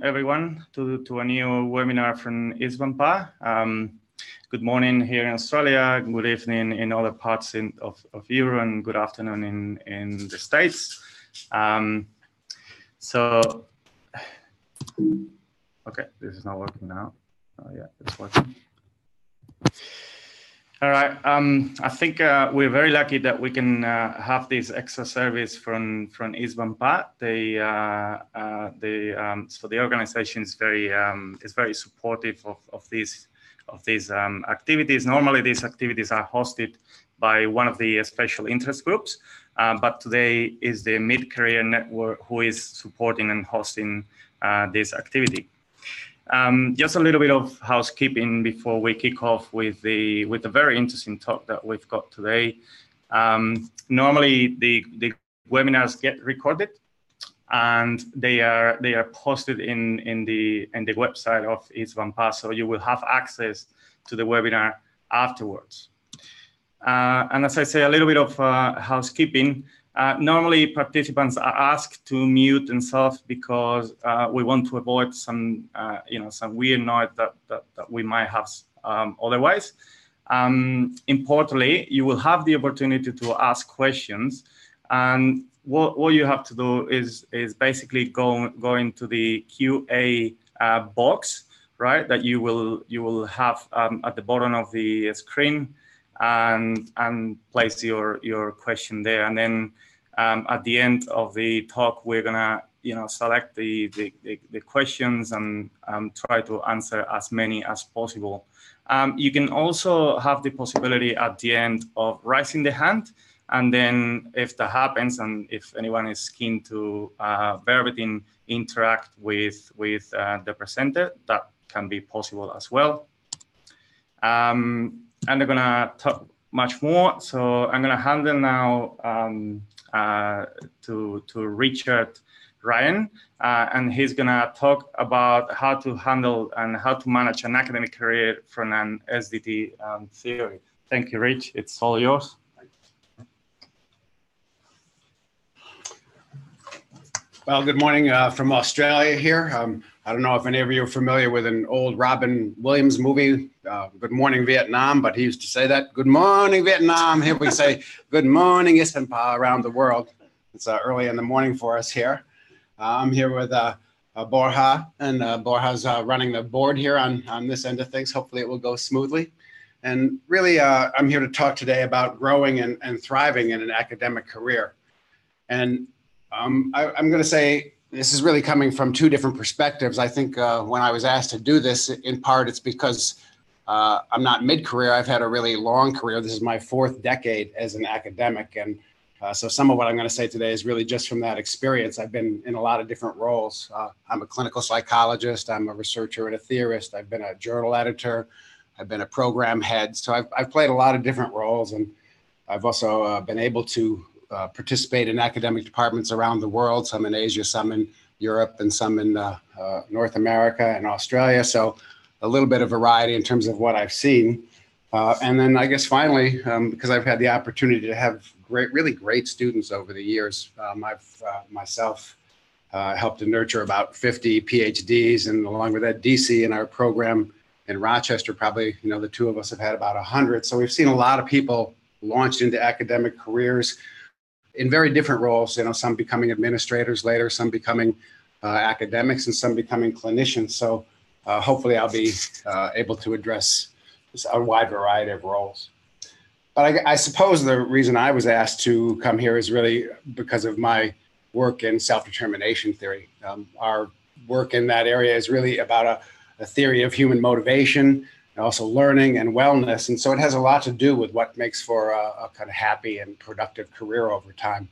everyone to a new webinar from ISBNPA. Good morning here in Australia, good evening in other parts of Europe, and good afternoon in the States. Okay, this is not working now. Oh yeah, it's working. All right, I think we're very lucky that we can have this extra service from ISBNPA. So the organization is very supportive of these activities. Normally, these activities are hosted by one of the special interest groups, but today is the Mid-Career Network who is supporting and hosting this activity. Just a little bit of housekeeping before we kick off with the very interesting talk that we've got today. Normally the webinars get recorded and they are posted in the website of ISBNPA, so you will have access to the webinar afterwards. And as I say, a little bit of housekeeping. Normally, participants are asked to mute themselves because we want to avoid some weird noise that we might have otherwise. Importantly, you will have the opportunity to ask questions, and what you have to do is basically go into the QA box, right? That you will have at the bottom of the screen, and place your question there, and then at the end of the talk we're gonna select the questions and try to answer as many as possible. You can also have the possibility at the end of raising the hand, and then if that happens and if anyone is keen to verbally interact with the presenter, that can be possible as well. And they're gonna talk much more, so I'm gonna hand them now to Richard Ryan, and he's gonna talk about how to handle and how to manage an academic career from an SDT theory. Thank you, Rich. It's all yours. Well, good morning from Australia here. I don't know if any of you are familiar with an old Robin Williams movie, Good Morning Vietnam, but he used to say that, good morning Vietnam. Here we say, good morning ISBNPA around the world. It's early in the morning for us here. I'm here with Borja, and Borja's running the board here on this end of things. Hopefully it will go smoothly. And really, I'm here to talk today about growing and thriving in an academic career. And I'm going to say this is really coming from two different perspectives. I think when I was asked to do this, in part, it's because I'm not mid-career. I've had a really long career. This is my 4th decade as an academic. And so some of what I'm going to say today is really just from that experience. I've been in a lot of different roles. I'm a clinical psychologist. I'm a researcher and a theorist. I've been a journal editor. I've been a program head. So I've played a lot of different roles. And I've also been able to participate in academic departments around the world, some in Asia, some in Europe, and some in North America and Australia. So a little bit of variety in terms of what I've seen. And then I guess finally, because I've had the opportunity to have really great students over the years, I've myself helped to nurture about 50 PhDs, and along with that, DC in our program in Rochester, probably, the two of us have had about 100. So we've seen a lot of people launched into academic careers in very different roles, some becoming administrators later, some becoming academics, and some becoming clinicians. So hopefully I'll be able to address a wide variety of roles. But I suppose the reason I was asked to come here is really because of my work in self-determination theory. Our work in that area is really about a theory of human motivation, and also learning and wellness. And so it has a lot to do with what makes for a kind of happy and productive career over time.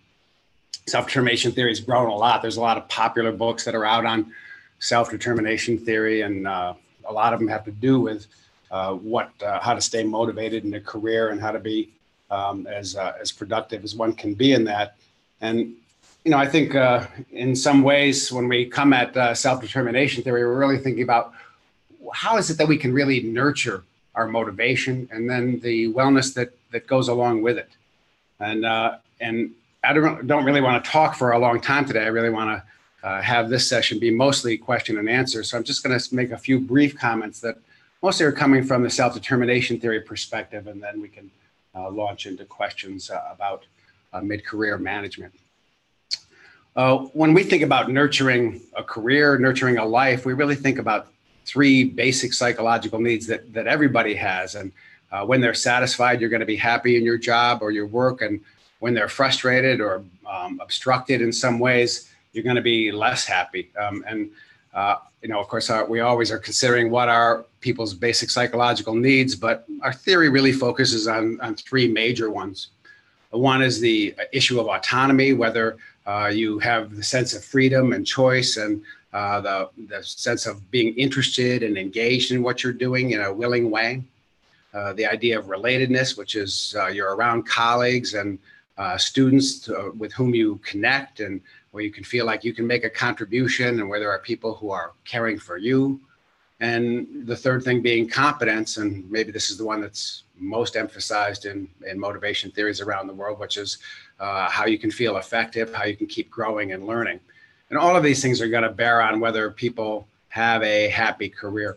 Self-determination theory has grown a lot. There's a lot of popular books that are out on self-determination theory, and a lot of them have to do with how to stay motivated in a career and how to be as productive as one can be in that. And I think in some ways when we come at self-determination theory, we're really thinking about how is it that we can really nurture our motivation and then the wellness that goes along with it. And I don't really want to talk for a long time today. I really want have this session be mostly question and answer. So I'm just going to make a few brief comments that mostly are coming from the self-determination theory perspective, and then we can launch into questions about mid-career management. When we think about nurturing a career, nurturing a life, we really think about three basic psychological needs that everybody has. And when they're satisfied, you're going to be happy in your job or your work. And when they're frustrated or obstructed in some ways, you're going to be less happy. Of course, we always are considering what are people's basic psychological needs, but our theory really focuses on three major ones. One is the issue of autonomy, whether you have the sense of freedom and choice and the sense of being interested and engaged in what you're doing in a willing way. The idea of relatedness, which is you're around colleagues and students with whom you connect and where you can feel like you can make a contribution and where there are people who are caring for you. And the third thing being competence, and maybe this is the one that's most emphasized in motivation theories around the world, which is how you can feel effective, how you can keep growing and learning. And all of these things are going to bear on whether people have a happy career.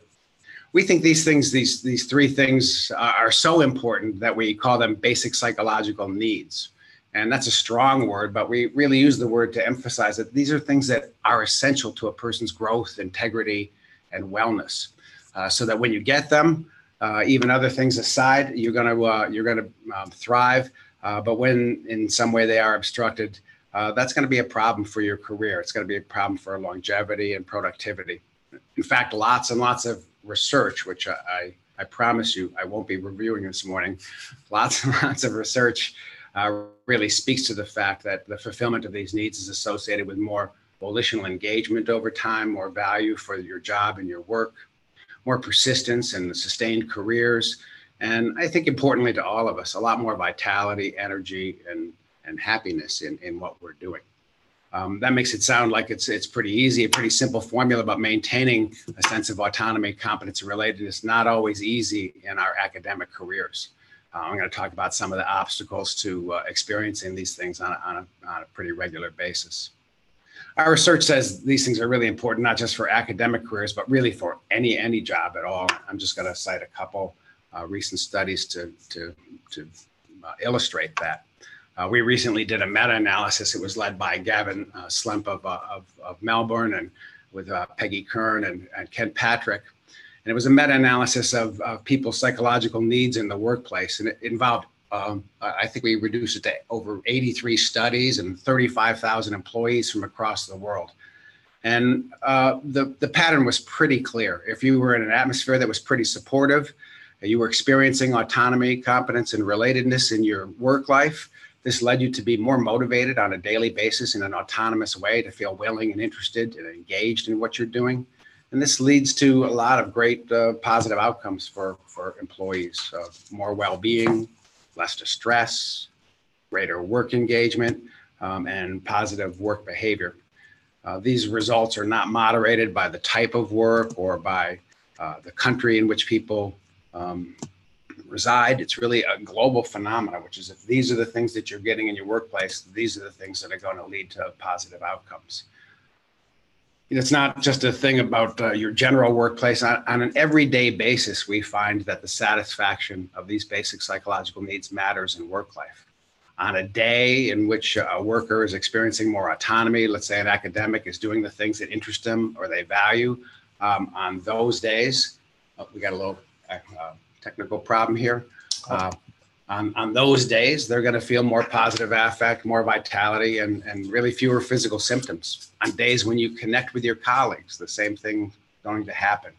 We think these things, these three things are so important that we call them basic psychological needs. And that's a strong word, but we really use the word to emphasize that these are things that are essential to a person's growth, integrity, and wellness. So that when you get them, even other things aside, you're going to thrive. But when in some way they are obstructed, that's going to be a problem for your career. It's going to be a problem for longevity and productivity. In fact, lots and lots of research, which I promise you I won't be reviewing this morning, lots and lots of research really speaks to the fact that the fulfillment of these needs is associated with more volitional engagement over time, more value for your job and your work, more persistence and sustained careers, and I think importantly to all of us, a lot more vitality, energy, and happiness in what we're doing. That makes it sound like it's pretty easy, a pretty simple formula, but maintaining a sense of autonomy, competence, and relatedness not always easy in our academic careers. I'm going to talk about some of the obstacles to experiencing these things on a pretty regular basis. Our research says these things are really important, not just for academic careers, but really for any job at all. I'm just going to cite a couple recent studies to illustrate that. We recently did a meta-analysis. It was led by Gavin Slemp of Melbourne and with Peggy Kern and Ken Patrick. And it was a meta-analysis of people's psychological needs in the workplace. And it involved, I think we reduced it to over 83 studies and 35,000 employees from across the world. And the pattern was pretty clear. If you were in an atmosphere that was pretty supportive, you were experiencing autonomy, competence, and relatedness in your work life, this led you to be more motivated on a daily basis in an autonomous way, to feel willing and interested and engaged in what you're doing. And this leads to a lot of great positive outcomes for employees, more well-being, less distress, greater work engagement, and positive work behavior. These results are not moderated by the type of work or by the country in which people reside. It's really a global phenomenon, which is if these are the things that you're getting in your workplace, these are the things that are going to lead to positive outcomes. It's not just a thing about your general workplace. On an everyday basis, we find that the satisfaction of these basic psychological needs matters in work life. On a day in which a worker is experiencing more autonomy, let's say an academic is doing the things that interest them or they value, on those days, we got a little technical problem here. On those days, they're going to feel more positive affect, more vitality, and really fewer physical symptoms. On days when you connect with your colleagues, the same thing going to happen.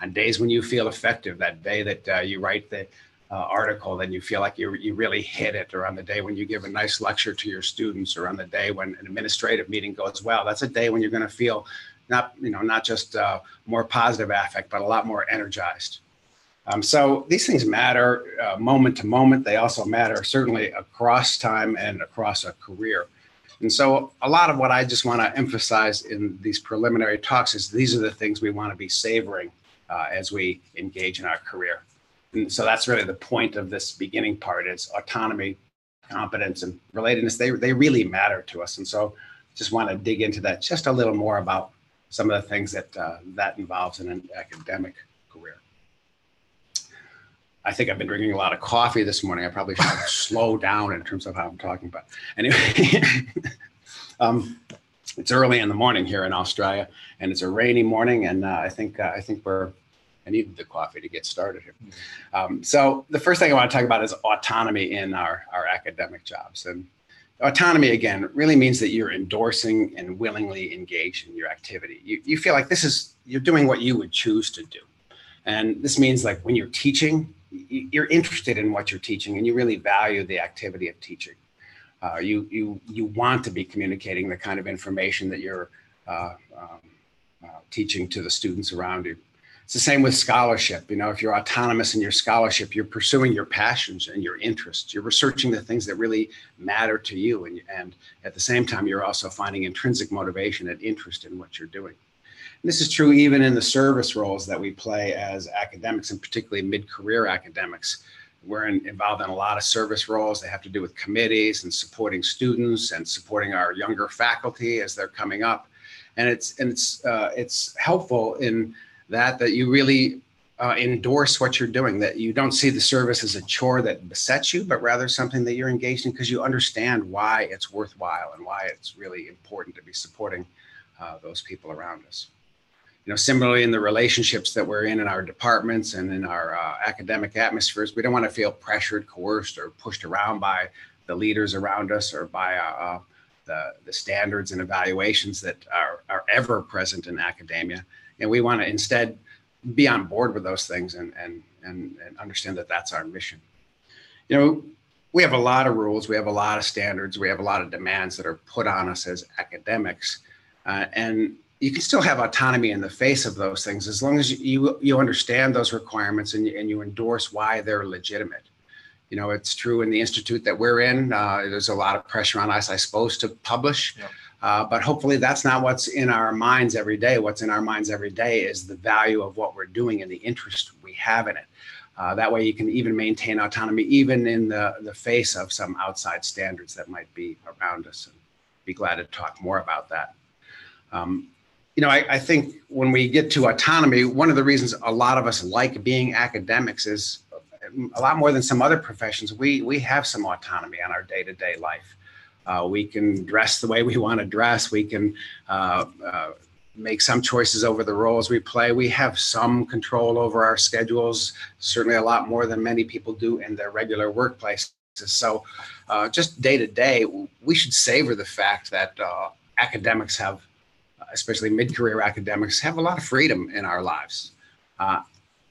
On days when you feel effective, that day that you write the article and you feel like you really hit it, or on the day when you give a nice lecture to your students, or on the day when an administrative meeting goes well, that's a day when you're going to feel not just more positive affect, but a lot more energized. So these things matter moment to moment. They also matter certainly across time and across a career. And so a lot of what I just want to emphasize in these preliminary talks is these are the things we want to be savoring as we engage in our career. And so that's really the point of this beginning part, is autonomy, competence, and relatedness. They really matter to us. And so just want to dig into that just a little more about some of the things that that involves in an academic career. I think I've been drinking a lot of coffee this morning. I probably should slow down in terms of how I'm talking, but anyway, it's early in the morning here in Australia, and it's a rainy morning, and I think I needed the coffee to get started here. So the first thing I want to talk about is autonomy in our academic jobs. And autonomy, again, really means that you're endorsing and willingly engaged in your activity. You feel like you're doing what you would choose to do. And this means like when you're teaching, you're interested in what you're teaching and you really value the activity of teaching. You want to be communicating the kind of information that you're teaching to the students around you. It's the same with scholarship. You know, if you're autonomous in your scholarship, you're pursuing your passions and your interests. You're researching the things that really matter to you. And at the same time, you're also finding intrinsic motivation and interest in what you're doing. And this is true even in the service roles that we play as academics, and particularly mid-career academics. We're involved in a lot of service roles. They have to do with committees and supporting students and supporting our younger faculty as they're coming up. And it's helpful in that you really endorse what you're doing, that you don't see the service as a chore that besets you, but rather something that you're engaged in because you understand why it's worthwhile and why it's really important to be supporting those people around us. You know, similarly in the relationships that we're in our departments and in our academic atmospheres, we don't want to feel pressured, coerced, or pushed around by the leaders around us or by the standards and evaluations that are ever present in academia. And we want to instead be on board with those things and understand that that's our mission. You know, we have a lot of rules, we have a lot of standards, we have a lot of demands that are put on us as academics. And you can still have autonomy in the face of those things as long as you understand those requirements and you endorse why they're legitimate. You know, it's true in the institute that we're in. There's a lot of pressure on us, I suppose, to publish. Yep. But hopefully that's not what's in our minds every day. What's in our minds every day is the value of what we're doing and the interest we have in it. That way you can even maintain autonomy, even in the face of some outside standards that might be around us. And be glad to talk more about that. You know, I think when we get to autonomy, one of the reasons a lot of us like being academics is a lot more than some other professions. We have some autonomy on our day-to-day life. We can dress the way we want to dress. We can make some choices over the roles we play. We have some control over our schedules, certainly a lot more than many people do in their regular workplaces. So just day to day, we should savor the fact that academics have, especially mid-career academics, have a lot of freedom in our lives.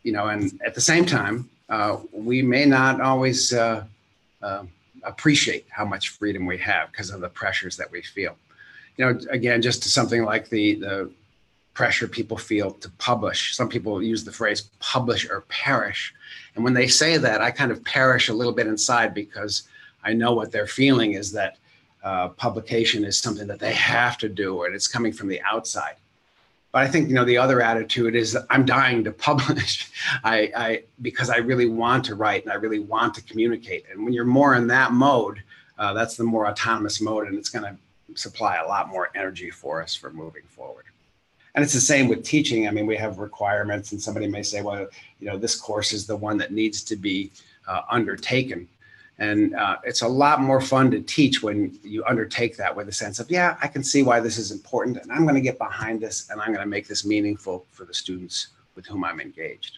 You know, and at the same time, we may not always appreciate how much freedom we have because of the pressures that we feel. You know, again, just something like the pressure people feel to publish. Some people use the phrase publish or perish. And when they say that, I kind of perish a little bit inside because I know what they're feeling is that publication is something that they have to do, and it's coming from the outside. But I think, you know, the other attitude is that I'm dying to publish because I really want to write and I really want to communicate. And when you're more in that mode, that's the more autonomous mode, and it's going to supply a lot more energy for us for moving forward. And it's the same with teaching. I mean, we have requirements, and somebody may say, well, you know, this course is the one that needs to be undertaken. And it's a lot more fun to teach when you undertake that with a sense of, yeah, I can see why this is important, and I'm going to get behind this, and I'm going to make this meaningful for the students with whom I'm engaged.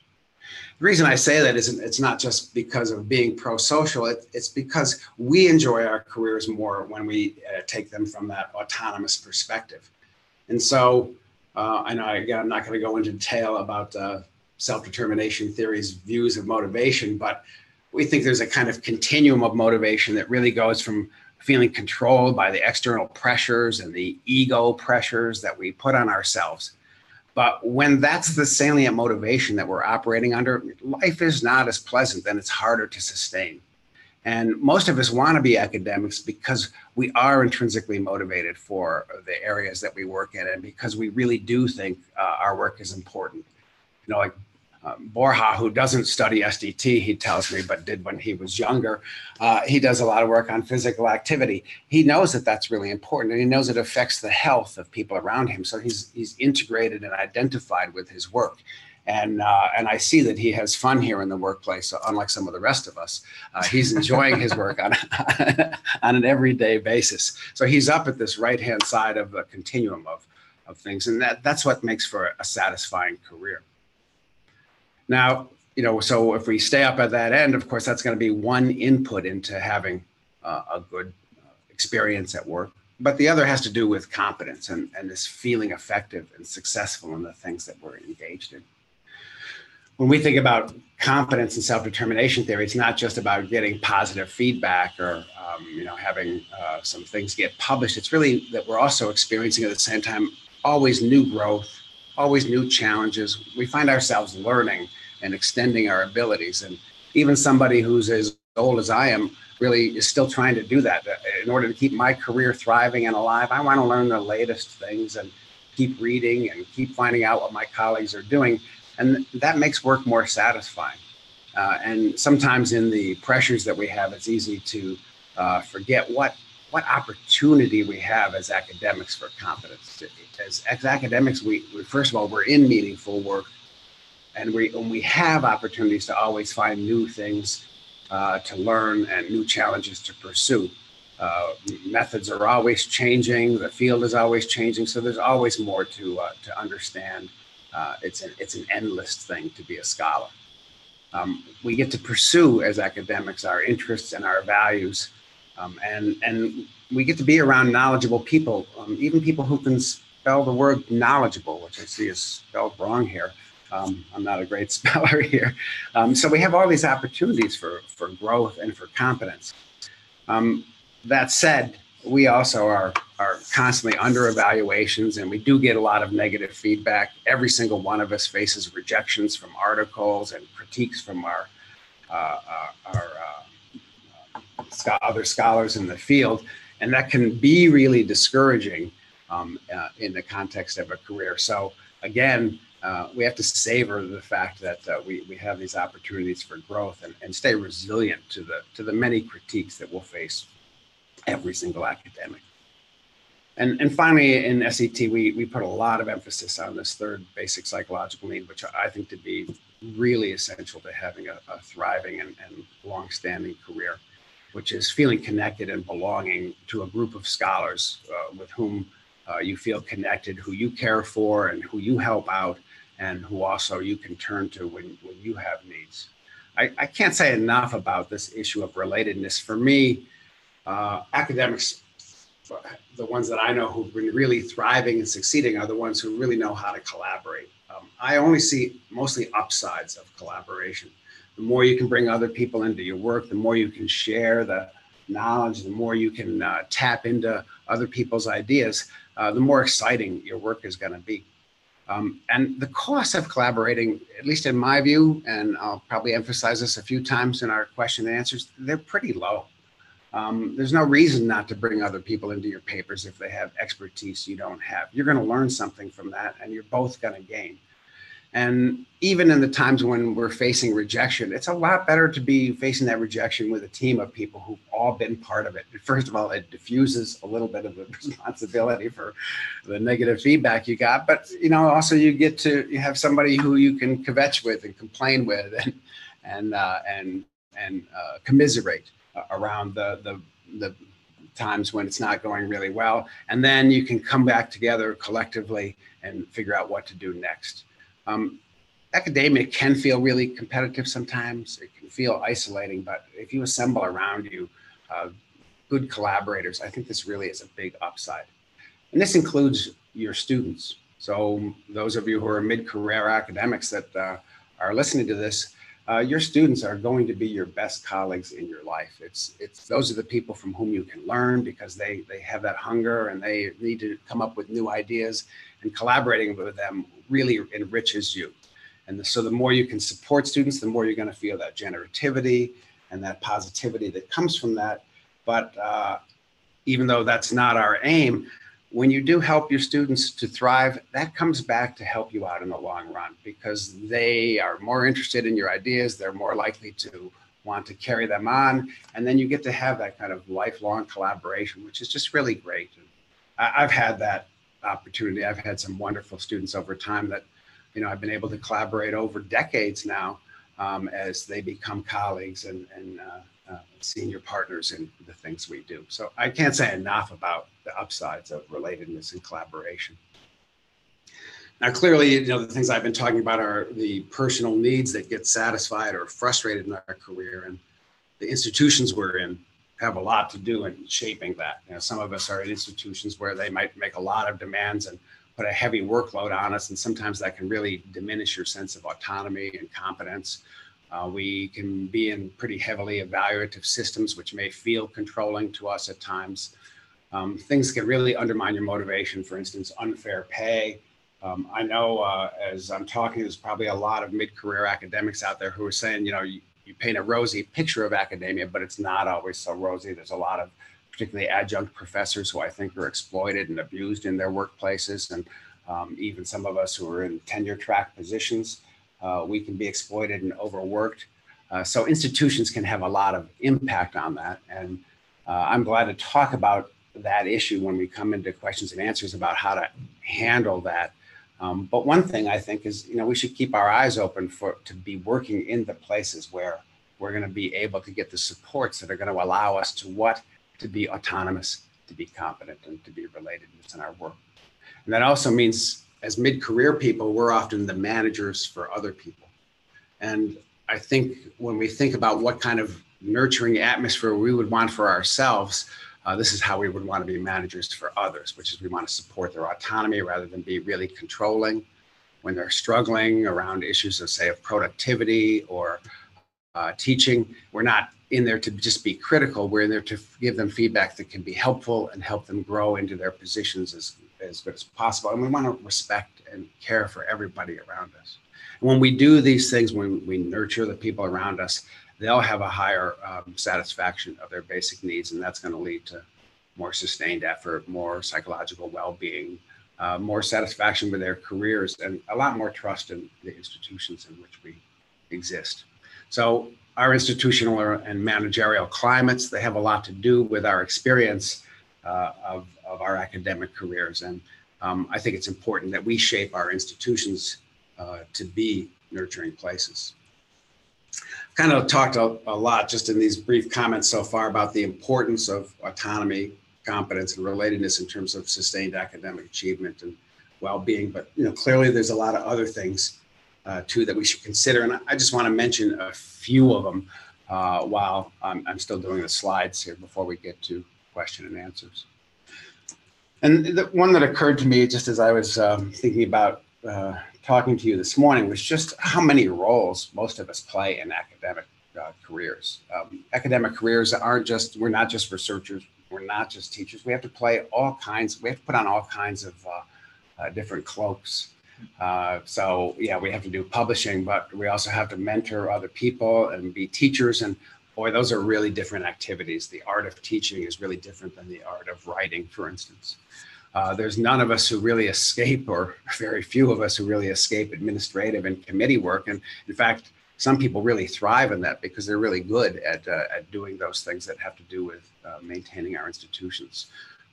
The reason I say that is it's not just because of being pro-social, it's because we enjoy our careers more when we take them from that autonomous perspective. And so I know, again, I'm not going to go into detail about self-determination theory's views of motivation, but we think there's a kind of continuum of motivation that really goes from feeling controlled by the external pressures and the ego pressures that we put on ourselves. But when that's the salient motivation that we're operating under, life is not as pleasant, and it's harder to sustain. And most of us want to be academics because we are intrinsically motivated for the areas that we work in, and because we really do think our work is important. You know, like Borja, who doesn't study SDT, he tells me, but did when he was younger, he does a lot of work on physical activity. He knows that that's really important, and he knows it affects the health of people around him. So he's integrated and identified with his work. And I see that he has fun here in the workplace, unlike some of the rest of us. He's enjoying his work on an everyday basis. So he's up at this right-hand side of the continuum of things, and that's what makes for a satisfying career. Now, so if we stay up at that end, of course, that's going to be one input into having a good experience at work. But the other has to do with competence and this feeling effective and successful in the things that we're engaged in. When we think about competence and self-determination theory, it's not just about getting positive feedback or having some things get published. It's really that we're also experiencing at the same time always new growth, always new challenges. We find ourselves learning and extending our abilities. And even somebody who's as old as I am really is still trying to do that. In order to keep my career thriving and alive, I want to learn the latest things and keep reading and keep finding out what my colleagues are doing. And that makes work more satisfying. And sometimes in the pressures that we have, it's easy to forget what opportunity we have as academics for competence. As academics, we first of all, we're in meaningful work, and we have opportunities to always find new things to learn and new challenges to pursue. Methods are always changing, the field is always changing, so there's always more to understand. It's an endless thing to be a scholar. We get to pursue as academics our interests and our values, and we get to be around knowledgeable people, even people who can spell the word knowledgeable, which I see is spelled wrong here. I'm not a great speller here. So we have all these opportunities for growth and for competence. That said, we also are constantly under evaluations, and we do get a lot of negative feedback. Every single one of us faces rejections from articles and critiques from our other scholars in the field, and that can be really discouraging in the context of a career. So again, we have to savor the fact that we have these opportunities for growth and stay resilient to the many critiques that we'll face every single academic. And finally, in SDT, we put a lot of emphasis on this third basic psychological need, which I think to be really essential to having a thriving and long-standing career, which is feeling connected and belonging to a group of scholars with whom you feel connected, who you care for and who you help out, and who also you can turn to when you have needs. I can't say enough about this issue of relatedness. For me, academics, the ones that I know who've been really thriving and succeeding are the ones who really know how to collaborate. I only see mostly upsides of collaboration. The more you can bring other people into your work, the more you can share the knowledge, the more you can tap into other people's ideas, the more exciting your work is going to be. And the cost of collaborating, at least in my view, and I'll probably emphasize this a few times in our question and answers, they're pretty low. There's no reason not to bring other people into your papers if they have expertise you don't have. You're going to learn something from that, and you're both going to gain. And even in the times when we're facing rejection, it's a lot better to be facing that rejection with a team of people who've all been part of it. First of all, it diffuses a little bit of the responsibility for the negative feedback you got, but also you get to have somebody who you can kvetch with and complain with and commiserate around the times when it's not going really well, and then you can come back together collectively and figure out what to do next. Academia can feel really competitive sometimes. It can feel isolating, but if you assemble around you good collaborators, I think this really is a big upside. And this includes your students. So those of you who are mid-career academics that are listening to this, your students are going to be your best colleagues in your life. Those are the people from whom you can learn because they have that hunger and they need to come up with new ideas, and collaborating with them really enriches you. And so the more you can support students, the more you're going to feel that generativity and that positivity that comes from that. But even though that's not our aim, when you do help your students to thrive, that comes back to help you out in the long run, because they are more interested in your ideas. They're more likely to want to carry them on. And then you get to have that kind of lifelong collaboration, which is just really great. I've had that opportunity. I've had some wonderful students over time that, you know, I've been able to collaborate over decades now as they become colleagues and senior partners in the things we do. So I can't say enough about the upsides of relatedness and collaboration. Now, clearly, you know, the things I've been talking about are the personal needs that get satisfied or frustrated in our career, and the institutions we're in have a lot to do in shaping that. You know, some of us are in institutions where they might make a lot of demands and put a heavy workload on us, and sometimes that can really diminish your sense of autonomy and competence. We can be in pretty heavily evaluative systems, which may feel controlling to us at times. Things can really undermine your motivation. For instance, unfair pay. I know as I'm talking, there's probably a lot of mid-career academics out there who are saying, you know, you paint a rosy picture of academia, but it's not always so rosy. There's a lot of particularly adjunct professors who I think are exploited and abused in their workplaces. And even some of us who are in tenure track positions, we can be exploited and overworked. So institutions can have a lot of impact on that. And I'm glad to talk about that issue when we come into questions and answers about how to handle that. But one thing I think is, you know, we should keep our eyes open to be working in the places where we're going to be able to get the supports that are going to allow us to be autonomous, to be competent, and to be relatedness in our work. And that also means, as mid-career people, we're often the managers for other people. And I think when we think about what kind of nurturing atmosphere we would want for ourselves, this is how we would want to be managers for others, which is we want to support their autonomy rather than be really controlling when they're struggling around issues of, say, of productivity or teaching. We're not in there to just be critical. We're in there to give them feedback that can be helpful and help them grow into their positions as good as possible. And we want to respect and care for everybody around us. And when we do these things, when we nurture the people around us, they'll have a higher satisfaction of their basic needs, and that's going to lead to more sustained effort, more psychological well-being, more satisfaction with their careers, and a lot more trust in the institutions in which we exist. So our institutional and managerial climates, they have a lot to do with our experience of our academic careers. And I think it's important that we shape our institutions to be nurturing places. Kind of talked a lot just in these brief comments so far about the importance of autonomy, competence, and relatedness in terms of sustained academic achievement and well-being. But, you know, clearly there's a lot of other things too that we should consider. And I just want to mention a few of them while I'm still doing the slides here before we get to question and answers. And the one that occurred to me just as I was thinking about talking to you this morning was just how many roles most of us play in academic careers. Academic careers we're not just researchers, we're not just teachers. We have to play we have to put on all kinds of different cloaks. So yeah, we have to do publishing, but we also have to mentor other people and be teachers. And boy, those are really different activities. The art of teaching is really different than the art of writing, for instance. There's none of us who really escape, or very few of us who really escape administrative and committee work. And in fact, some people really thrive in that because they're really good at doing those things that have to do with maintaining our institutions.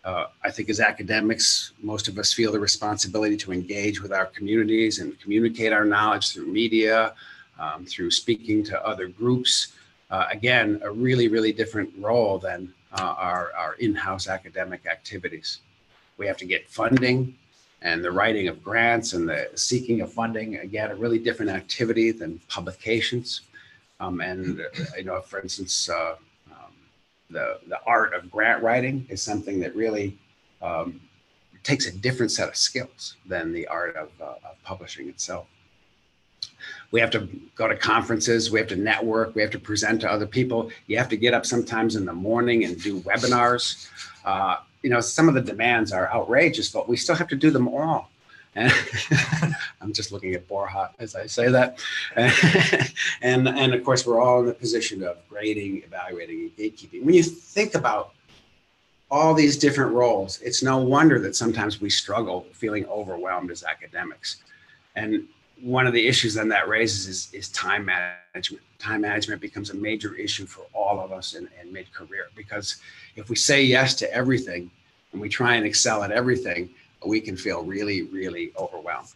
I think as academics, most of us feel the responsibility to engage with our communities and communicate our knowledge through media, through speaking to other groups. Again, a really, really different role than our in-house academic activities. We have to get funding, and the writing of grants and the seeking of funding, again, a really different activity than publications. And, you know, for instance, the art of grant writing is something that really takes a different set of skills than the art of publishing itself. We have to go to conferences, we have to network, we have to present to other people. You have to get up sometimes in the morning and do webinars. You know, some of the demands are outrageous, but we still have to do them all. And I'm just looking at Borja as I say that. And of course, we're all in the position of grading, evaluating, and gatekeeping. When you think about all these different roles, it's no wonder that sometimes we struggle feeling overwhelmed as academics. And one of the issues then that raises is time management. Time management becomes a major issue for all of us in mid-career, because if we say yes to everything and we try and excel at everything, we can feel really, really overwhelmed.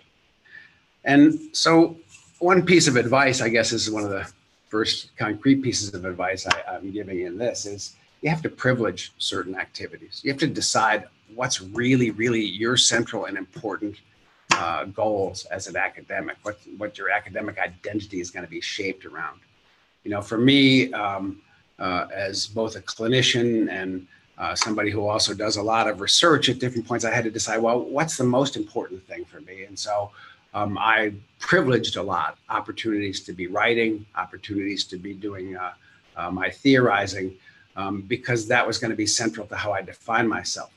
And so one piece of advice, I guess, is one of the first concrete pieces of advice I'm giving in this is you have to privilege certain activities. You have to decide what's really, really your central and important goals as an academic, what your academic identity is going to be shaped around. You know, for me, as both a clinician and somebody who also does a lot of research at different points, I had to decide, well, what's the most important thing for me? And so I privileged a lot, opportunities to be writing, opportunities to be doing my theorizing, because that was going to be central to how I define myself.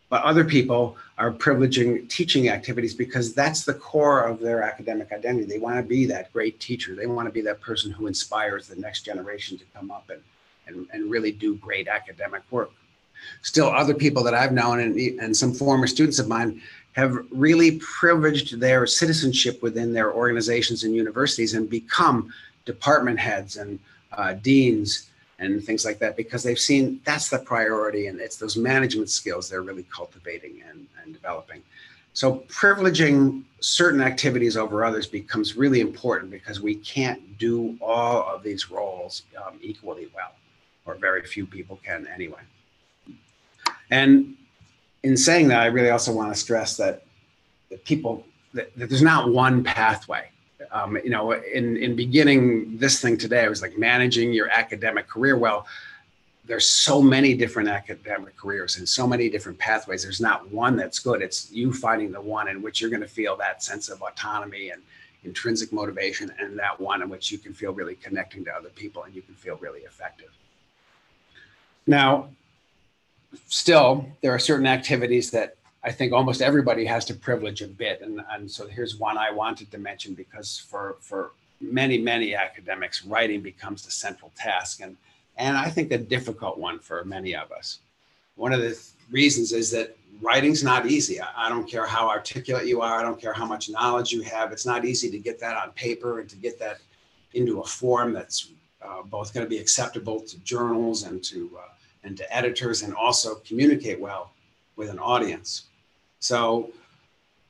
But other people are privileging teaching activities because that's the core of their academic identity. They want to be that great teacher. They want to be that person who inspires the next generation to come up and really do great academic work. Still, other people that I've known and some former students of mine have really privileged their citizenship within their organizations and universities and become department heads and deans and things like that, because they've seen that's the priority, and it's those management skills they're really cultivating and developing. So privileging certain activities over others becomes really important, because we can't do all of these roles equally well, or very few people can anyway. And in saying that, I really also want to stress that that there's not one pathway. You know, in beginning this thing today, I was like managing your academic career. Well, there's so many different academic careers and so many different pathways. There's not one that's good. It's you finding the one in which you're going to feel that sense of autonomy and intrinsic motivation, and that one in which you can feel really connecting to other people and you can feel really effective. Now, still, there are certain activities that I think almost everybody has to privilege a bit. And so here's one I wanted to mention, because for many, many academics, writing becomes the central task. And I think a difficult one for many of us. One of the reasons is that writing's not easy. I don't care how articulate you are. I don't care how much knowledge you have. It's not easy to get that on paper and to get that into a form that's both going to be acceptable to journals and to editors, and also communicate well with an audience. So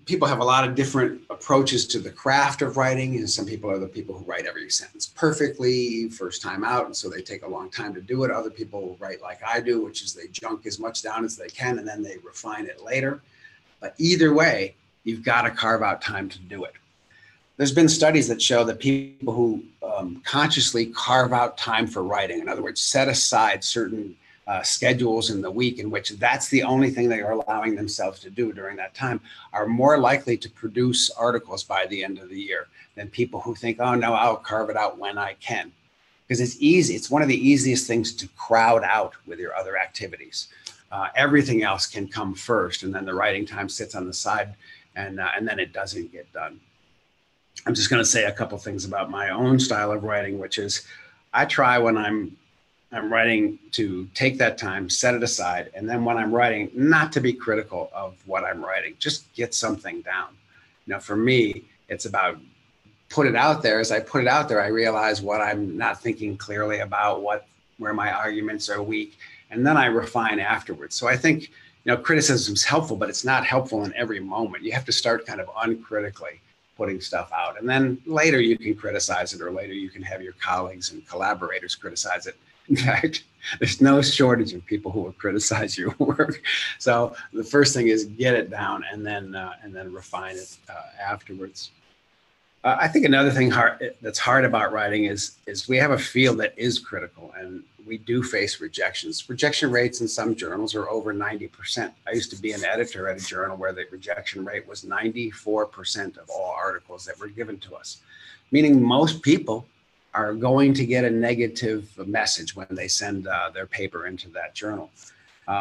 people have a lot of different approaches to the craft of writing. And some people are the people who write every sentence perfectly first time out, and so they take a long time to do it. Other people write like I do, which is they junk as much down as they can and then they refine it later. But either way, you've got to carve out time to do it. There's been studies that show that people who consciously carve out time for writing, in other words, set aside certain schedules in the week in which that's the only thing they are allowing themselves to do during that time, are more likely to produce articles by the end of the year than people who think, oh no, I'll carve it out when I can. Because it's easy. It's one of the easiest things to crowd out with your other activities. Everything else can come first, and then the writing time sits on the side, and then it doesn't get done. I'm just going to say a couple things about my own style of writing, which is I try when I'm writing to take that time, set it aside, and then when I'm writing, not to be critical of what I'm writing, just get something down. You know, for me, it's about put it out there. As I put it out there, I realize what I'm not thinking clearly about, where my arguments are weak, and then I refine afterwards. So I think, you know, criticism is helpful, but it's not helpful in every moment. You have to start kind of uncritically putting stuff out, and then later you can criticize it, or later you can have your colleagues and collaborators criticize it. In fact, there's no shortage of people who will criticize your work. So the first thing is get it down, and then refine it afterwards. I think another thing that's hard about writing is we have a field that is critical, and we do face rejections. Rejection rates in some journals are over 90%. I used to be an editor at a journal where the rejection rate was 94% of all articles that were given to us, meaning most people are going to get a negative message when they send their paper into that journal.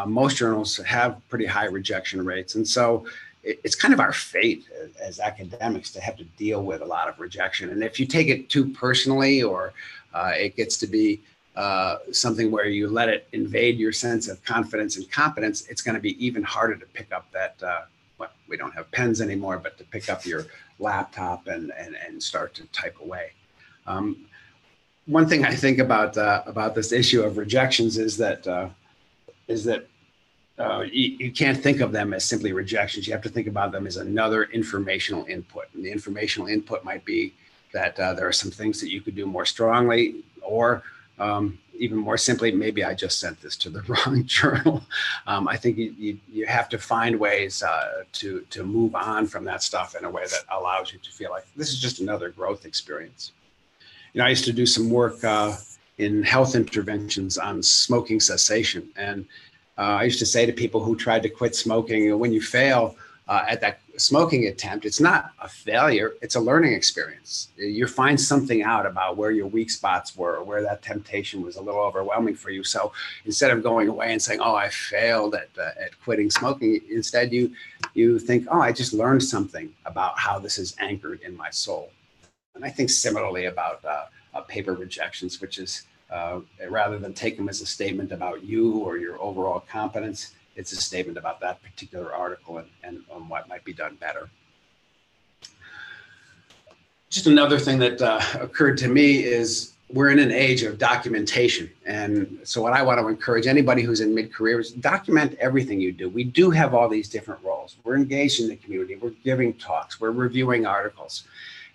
Most journals have pretty high rejection rates. And so it's kind of our fate as academics to have to deal with a lot of rejection. And if you take it too personally, or it gets to be something where you let it invade your sense of confidence and competence, it's going to be even harder to pick up that, well, we don't have pens anymore, but to pick up your laptop and start to type away. One thing I think about this issue of rejections is that you can't think of them as simply rejections. You have to think about them as another informational input. And the informational input might be that there are some things that you could do more strongly, or even more simply, maybe I just sent this to the wrong journal. I think you have to find ways to move on from that stuff in a way that allows you to feel like this is just another growth experience. You know, I used to do some work in health interventions on smoking cessation. And I used to say to people who tried to quit smoking, when you fail at that smoking attempt, it's not a failure, it's a learning experience. You find something out about where your weak spots were, or where that temptation was a little overwhelming for you. So instead of going away and saying, oh, I failed at quitting smoking, instead you think, oh, I just learned something about how this is anchored in my soul. And I think similarly about paper rejections, which is rather than take them as a statement about you or your overall competence, it's a statement about that particular article and what might be done better. Just another thing that occurred to me is we're in an age of documentation. And so what I want to encourage anybody who's in mid-career is document everything you do. We do have all these different roles. We're engaged in the community. We're giving talks. We're reviewing articles.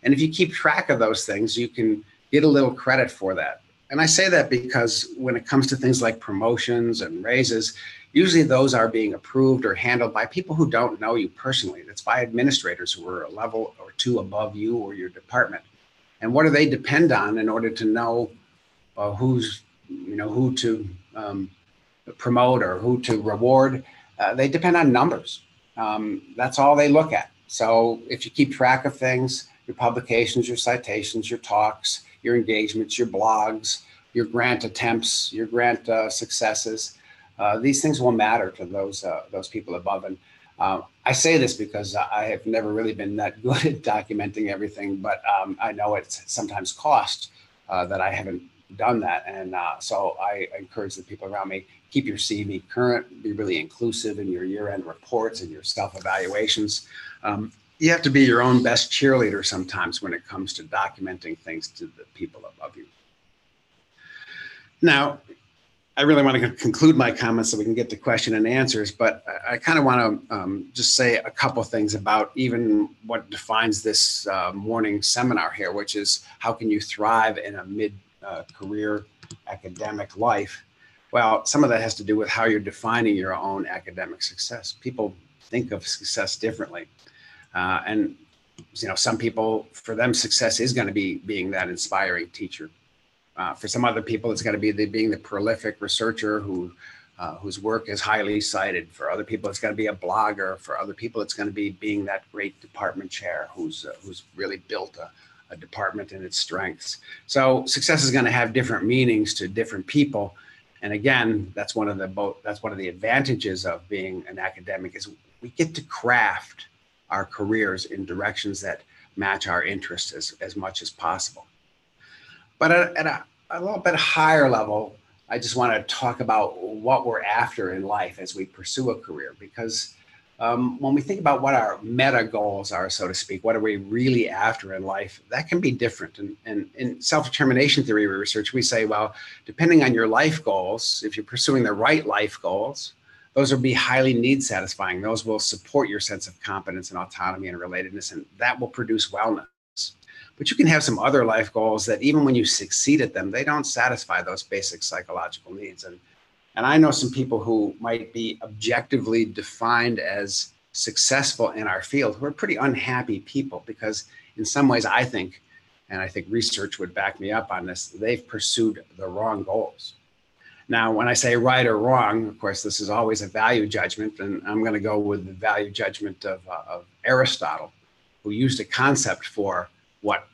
And if you keep track of those things, you can get a little credit for that. And I say that because when it comes to things like promotions and raises, usually those are being approved or handled by people who don't know you personally. That's by administrators who are a level or two above you or your department. And what do they depend on in order to know who to promote or who to reward? They depend on numbers. That's all they look at. So if you keep track of things, your publications, your citations, your talks, your engagements, your blogs, your grant attempts, your grant successes, these things will matter to those people above. And I say this because I have never really been that good at documenting everything, but I know it's sometimes cost that I haven't done that. And so I encourage the people around me, keep your CV current, be really inclusive in your year-end reports and your self-evaluations. You have to be your own best cheerleader sometimes when it comes to documenting things to the people above you. Now, I really want to conclude my comments so we can get to question and answers, but I kind of want to just say a couple things about even what defines this morning seminar here, which is how can you thrive in a mid-career academic life? Well, some of that has to do with how you're defining your own academic success. People think of success differently. And you know, some people, for them, success is going to be being that inspiring teacher. For some other people, it's going to be being the prolific researcher whose work is highly cited. For other people, it's going to be a blogger. For other people, it's going to be being that great department chair who's really built a department and its strengths. So success is going to have different meanings to different people. And again, that's one of the advantages of being an academic is we get to craft our careers in directions that match our interests as much as possible. But at a little bit higher level, I just want to talk about what we're after in life as we pursue a career, because when we think about what our meta goals are, so to speak, what are we really after in life, that can be different. And in self-determination theory research, we say, well, depending on your life goals, if you're pursuing the right life goals, those will be highly need satisfying. Those will support your sense of competence and autonomy and relatedness, and that will produce wellness. But you can have some other life goals that even when you succeed at them, they don't satisfy those basic psychological needs. And I know some people who might be objectively defined as successful in our field who are pretty unhappy people because in some ways I think, and I think research would back me up on this, they've pursued the wrong goals. Now, when I say right or wrong, of course, this is always a value judgment, and I'm going to go with the value judgment of Aristotle, who used a concept for what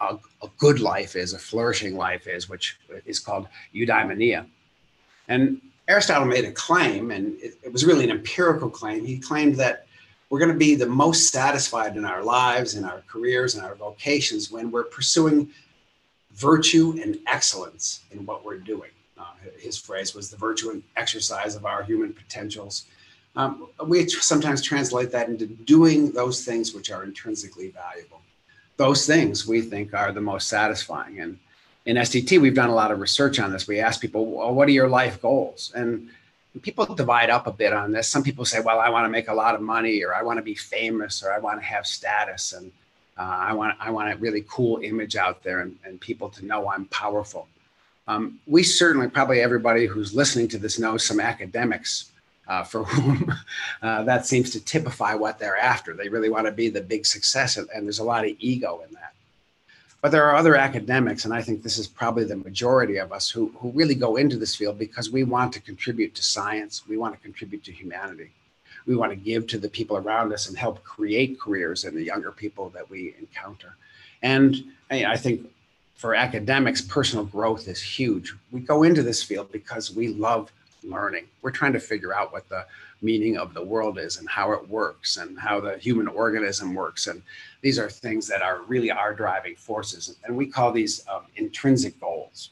a good life is, a flourishing life is, which is called eudaimonia. And Aristotle made a claim, and it was really an empirical claim. He claimed that we're going to be the most satisfied in our lives, in our careers, and our vocations when we're pursuing virtue and excellence in what we're doing. His phrase was the virtue and exercise of our human potentials. We sometimes translate that into doing those things which are intrinsically valuable. Those things we think are the most satisfying. And in SDT, we've done a lot of research on this. We ask people, well, what are your life goals? And people divide up a bit on this. Some people say, well, I want to make a lot of money, or I want to be famous, or I want to have status, and I want a really cool image out there and people to know I'm powerful. We certainly, probably everybody who's listening to this knows some academics for whom that seems to typify what they're after. They really want to be the big success, and there's a lot of ego in that. But there are other academics, and I think this is probably the majority of us who really go into this field because we want to contribute to science. We want to contribute to humanity. We want to give to the people around us and help create careers in the younger people that we encounter. And I think for academics, personal growth is huge. We go into this field because we love learning. We're trying to figure out what the meaning of the world is and how it works and how the human organism works. And these are things that are really our driving forces. And we call these intrinsic goals.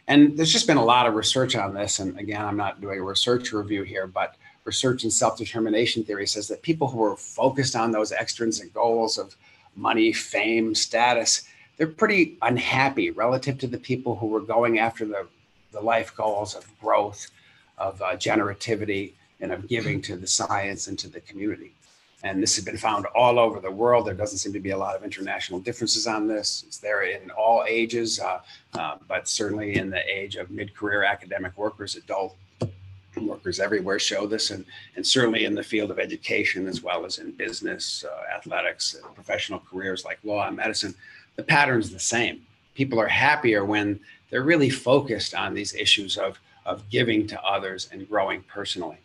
And there's just been a lot of research on this. And again, I'm not doing a research review here, but research in self-determination theory says that people who are focused on those extrinsic goals of money, fame, status, they're pretty unhappy relative to the people who were going after the life goals of growth, of generativity, and of giving to the science and to the community. And this has been found all over the world. There doesn't seem to be a lot of international differences on this. It's there in all ages, but certainly in the age of mid-career academic workers, adult workers everywhere show this, and certainly in the field of education, as well as in business, athletics, and professional careers like law and medicine. The pattern's the same. People are happier when they're really focused on these issues of giving to others and growing personally.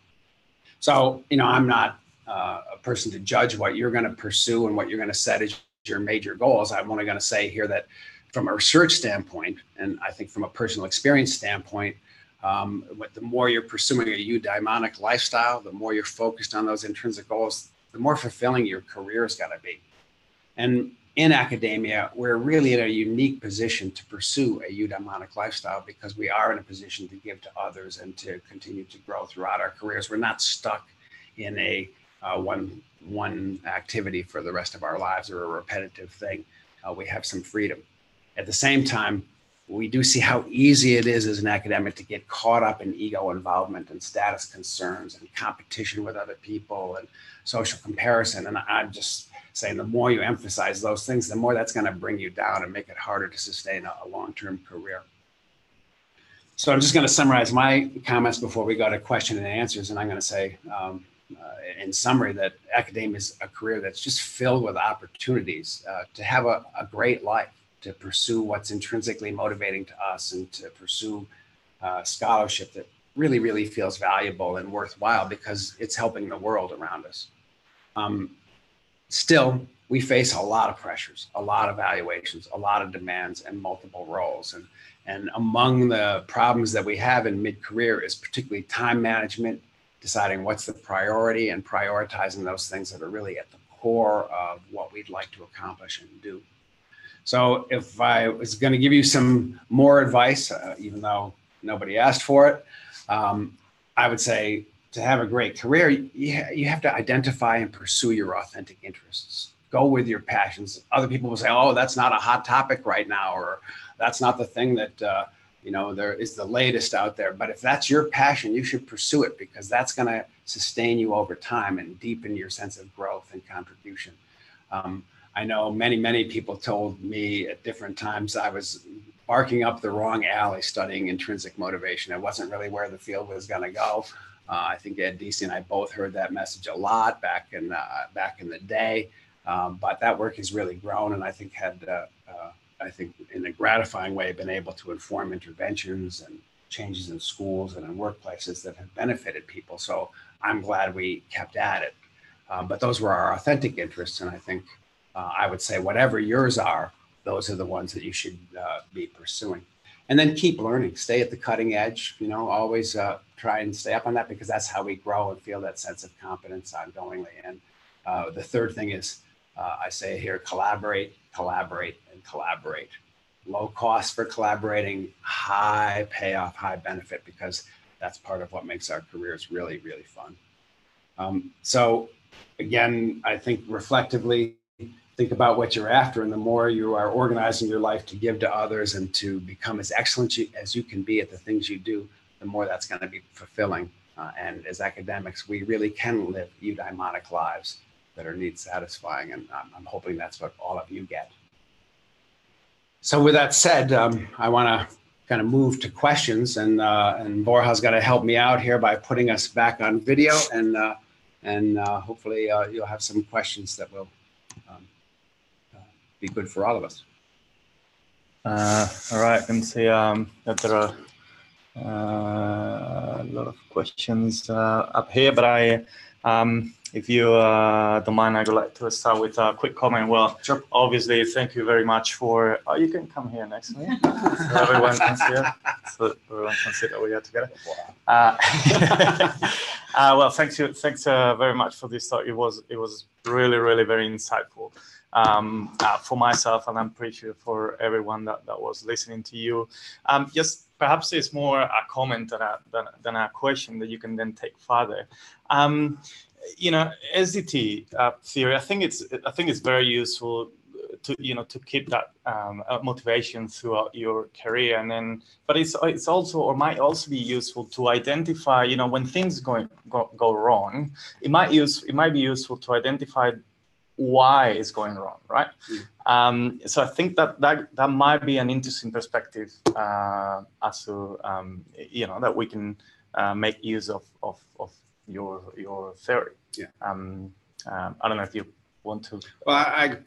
So, I'm not a person to judge what you're going to pursue and what you're going to set as your major goals. I'm only going to say here that from a research standpoint, and I think from a personal experience standpoint, the more you're pursuing a eudaimonic lifestyle, the more you're focused on those intrinsic goals, the more fulfilling your career is going to be. And in academia, we're really in a unique position to pursue a eudaimonic lifestyle because we are in a position to give to others and to continue to grow throughout our careers. We're not stuck in a one activity for the rest of our lives or a repetitive thing. We have some freedom. At the same time, we do see how easy it is as an academic to get caught up in ego involvement and status concerns and competition with other people and social comparison. And I'm just saying the more you emphasize those things, the more that's going to bring you down and make it harder to sustain a long-term career. So I'm just going to summarize my comments before we go to question and answers. And I'm going to say, in summary, that academia is a career that's just filled with opportunities to have a great life, to pursue what's intrinsically motivating to us, and to pursue scholarship that really, really feels valuable and worthwhile because it's helping the world around us. Still, we face a lot of pressures, a lot of evaluations, a lot of demands, and multiple roles. And among the problems that we have in mid-career is particularly time management, deciding what's the priority and prioritizing those things that are really at the core of what we'd like to accomplish and do. So if I was going to give you some more advice, even though nobody asked for it, I would say to have a great career, you have to identify and pursue your authentic interests. Go with your passions. Other people will say, oh, that's not a hot topic right now, or that's not the thing that, there is the latest out there. But if that's your passion, you should pursue it because that's going to sustain you over time and deepen your sense of growth and contribution. I know many people told me at different times I was barking up the wrong alley studying intrinsic motivation. It wasn't really where the field was going to go. I think Ed Deasy and I both heard that message a lot back in the day, but that work has really grown, and I think I think in a gratifying way been able to inform interventions and changes in schools and in workplaces that have benefited people. So I'm glad we kept at it. But those were our authentic interests, and I think I would say whatever yours are, those are the ones that you should be pursuing. And then keep learning, stay at the cutting edge, always try and stay up on that because that's how we grow and feel that sense of competence ongoingly. And the third thing is, I say here, collaborate, collaborate, and collaborate. low cost for collaborating, high payoff, high benefit, because that's part of what makes our careers really, really fun. So again, I think reflectively, think about what you're after, and the more you are organizing your life to give to others and to become as excellent as you can be at the things you do, the more that's going to be fulfilling. And as academics, we really can live eudaimonic lives that are need satisfying, and I'm hoping that's what all of you get. So with that said, I want to kind of move to questions, and Borja's going to help me out here by putting us back on video, and hopefully you'll have some questions that will be good for all of us. All right, I can see that there are a lot of questions up here, but if you don't mind, I'd like to start with a quick comment. Well, sure. Obviously, thank you very much for. Oh, you can come here next to me, so everyone can see it. So everyone can see that we are together. Well, thanks very much for this talk. It was really, really very insightful for myself, and I'm pretty sure for everyone that was listening to you. Just perhaps it's more a comment than a question that you can then take further. You know, SDT theory, I think it's very useful to keep that motivation throughout your career, and then, but it's also, or might also be useful to identify, you know, when things go wrong. It might be useful to identify why it's going wrong, right? So I think that might be an interesting perspective as to you know, that we can make use of your theory. Yeah. I don't know if you want to. Well, I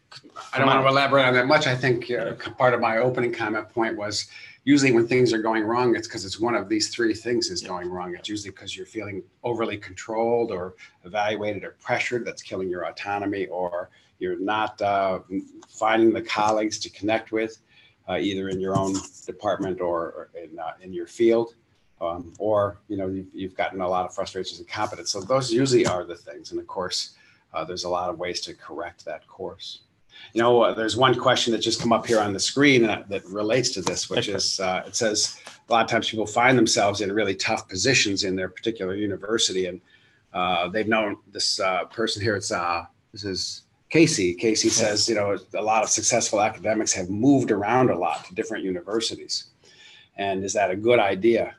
don't want to elaborate on that much. I think part of my opening comment point was usually when things are going wrong, it's because it's one of these three things is going wrong. It's usually because you're feeling overly controlled or evaluated or pressured. That's killing your autonomy, or you're not finding the colleagues to connect with, either in your own department or in your field. Or, you know, you've gotten a lot of frustrations and competence. So those usually are the things. And of course, there's a lot of ways to correct that course. You know, there's one question that just come up here on the screen that relates to this, which is, it says a lot of times people find themselves in really tough positions in their particular university. And they've known this person here, this is Casey. Casey says, you know, a lot of successful academics have moved around a lot to different universities. And is that a good idea?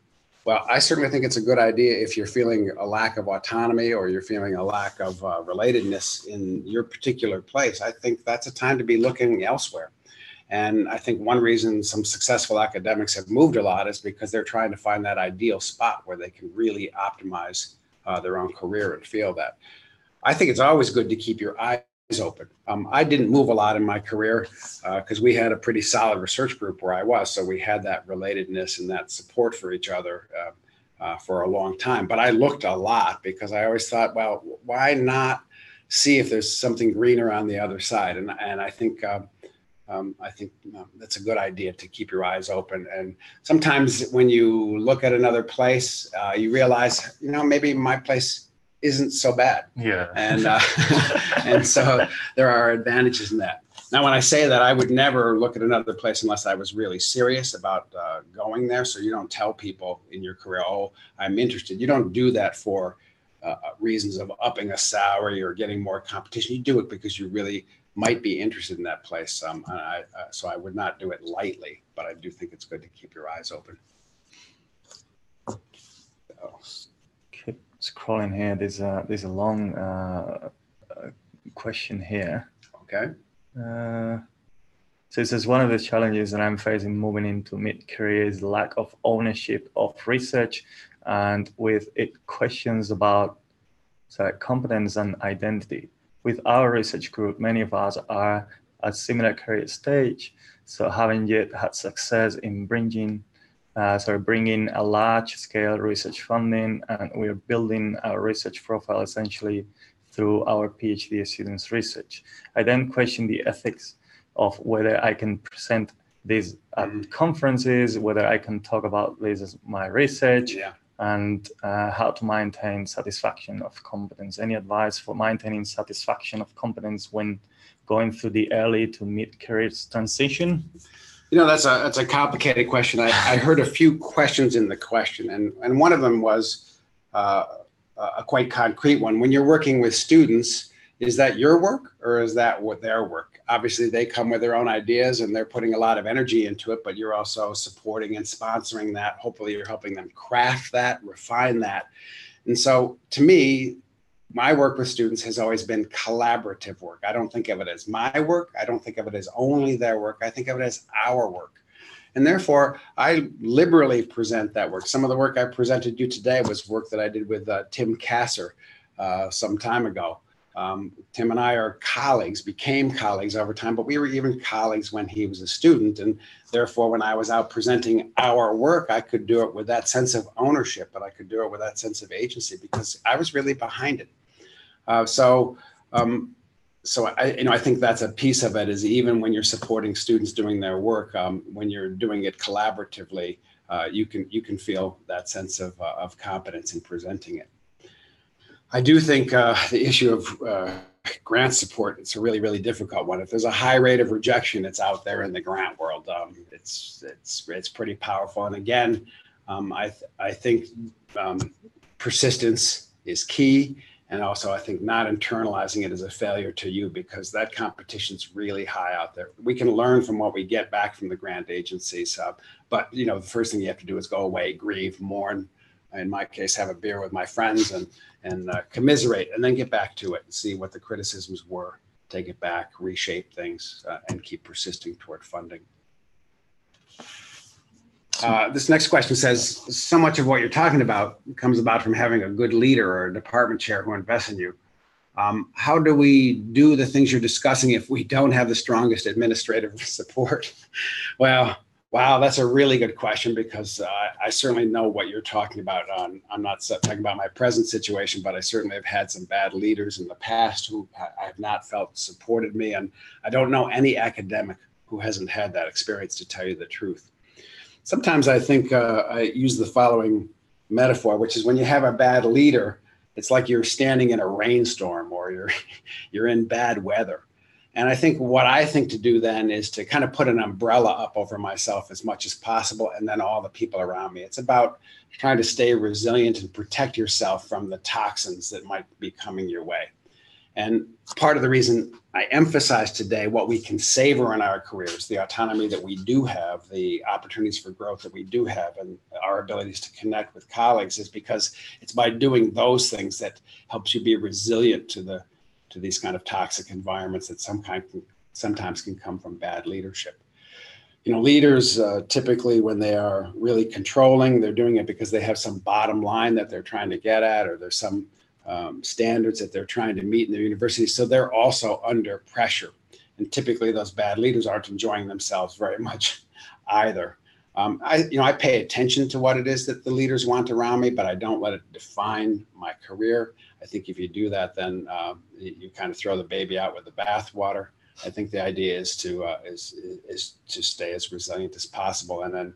Well, I certainly think it's a good idea if you're feeling a lack of autonomy or you're feeling a lack of relatedness in your particular place. I think that's a time to be looking elsewhere. And I think one reason some successful academics have moved a lot is because they're trying to find that ideal spot where they can really optimize their own career and feel that. I think it's always good to keep your eyes open. I didn't move a lot in my career because we had a pretty solid research group where I was. So we had that relatedness and that support for each other for a long time. But I looked a lot because I always thought, well, why not see if there's something greener on the other side? And I think that's a good idea to keep your eyes open. And sometimes when you look at another place, you realize, you know, maybe my place isn't so bad. Yeah. And and so there are advantages in that. Now, when I say that, I would never look at another place unless I was really serious about going there. So you don't tell people in your career, oh, I'm interested. You don't do that for reasons of upping a salary or getting more competition. You do it because you really might be interested in that place. So I would not do it lightly, but I do think it's good to keep your eyes open. Keep scrolling here. There's a long question here. Okay. So it says, one of the challenges that I'm facing moving into mid-career is the lack of ownership of research, and with it questions about competence and identity. With our research group, many of us are at similar career stage, so haven't yet had success in bringing a large-scale research funding, and we're building our research profile essentially through our PhD students' research. I then question the ethics of whether I can present these at conferences, whether I can talk about this as my research, and how to maintain satisfaction of competence. Any advice for maintaining satisfaction of competence when going through the early to mid-career transition? That's a complicated question. I heard a few questions in the question, and one of them was a quite concrete one. When you're working with students, is that your work or is that what their work? Obviously, they come with their own ideas and they're putting a lot of energy into it, but you're also supporting and sponsoring that. Hopefully, you're helping them craft that, refine that. And so to me, my work with students has always been collaborative work. I don't think of it as my work. I don't think of it as only their work. I think of it as our work. And therefore, I liberally present that work. Some of the work I presented you today was work that I did with Tim Kasser some time ago. Tim and I are colleagues, became colleagues over time, but we were even colleagues when he was a student. And therefore, when I was out presenting our work, I could do it with that sense of ownership, but I could do it with that sense of agency because I was really behind it. So I think that's a piece of it, is even when you're supporting students doing their work, when you're doing it collaboratively, you can feel that sense of competence in presenting it. I do think the issue of grant support, it's a really, really difficult one. If there's a high rate of rejection, it's out there in the grant world. It's pretty powerful. And again, I think persistence is key. And also, I think not internalizing it as a failure to you, because that competition's really high out there. We can learn from what we get back from the grant agencies. But, the first thing you have to do is go away, grieve, mourn. In my case, have a beer with my friends and commiserate, and then get back to it and see what the criticisms were, take it back, reshape things, and keep persisting toward funding. This next question says, so much of what you're talking about comes about from having a good leader or a department chair who invests in you. How do we do the things you're discussing if we don't have the strongest administrative support? Well, wow, that's a really good question, because I certainly know what you're talking about. I'm not talking about my present situation, but I certainly have had some bad leaders in the past who I have not felt supported me. And I don't know any academic who hasn't had that experience, to tell you the truth. Sometimes I think I use the following metaphor, which is when you have a bad leader, it's like you're standing in a rainstorm or you're in bad weather. And I think what I think to do then is to kind of put an umbrella up over myself as much as possible, and then all the people around me. It's about trying to stay resilient and protect yourself from the toxins that might be coming your way. And part of the reason I emphasize today what we can savor in our careers, the autonomy that we do have, the opportunities for growth that we do have, and our abilities to connect with colleagues, is because it's by doing those things that helps you be resilient to these kind of toxic environments that sometimes can come from bad leadership. Leaders typically, when they are really controlling, they're doing it because they have some bottom line that they're trying to get at, or there's some standards that they're trying to meet in their university. So they're also under pressure. And typically those bad leaders aren't enjoying themselves very much either. I pay attention to what it is that the leaders want around me, but I don't let it define my career. I think if you do that, then you kind of throw the baby out with the bathwater. I think the idea is to stay as resilient as possible. And then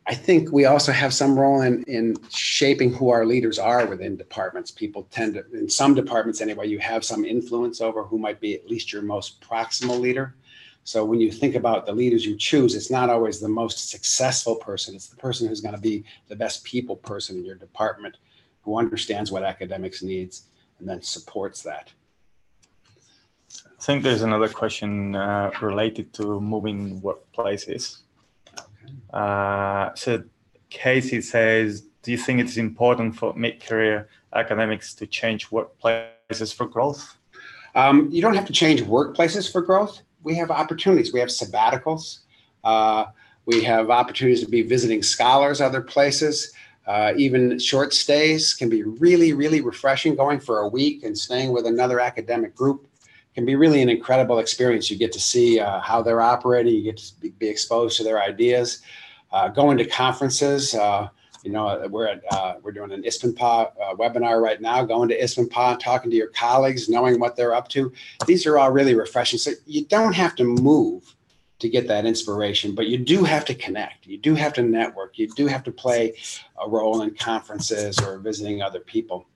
I think we also have some role in shaping who our leaders are within departments. People tend to, in some departments anyway, you have some influence over who might be at least your most proximal leader. So when you think about the leaders you choose, it's not always the most successful person. It's the person who's going to be the best people person in your department, who understands what academics needs and then supports that. I think there's another question related to moving workplaces. Okay. So Casey says, do you think it's important for mid-career academics to change workplaces for growth? You don't have to change workplaces for growth. We have opportunities. We have sabbaticals. We have opportunities to be visiting scholars other places. Even short stays can be really, really refreshing. Going for a week and staying with another academic group can be really an incredible experience. You get to see how they're operating. You get to be exposed to their ideas. Going to conferences. We're doing an ISBNPA webinar right now. Going to ISBNPA and talking to your colleagues, knowing what they're up to. These are all really refreshing. So you don't have to move to get that inspiration, but you do have to connect. You do have to network. You do have to play a role in conferences or visiting other people.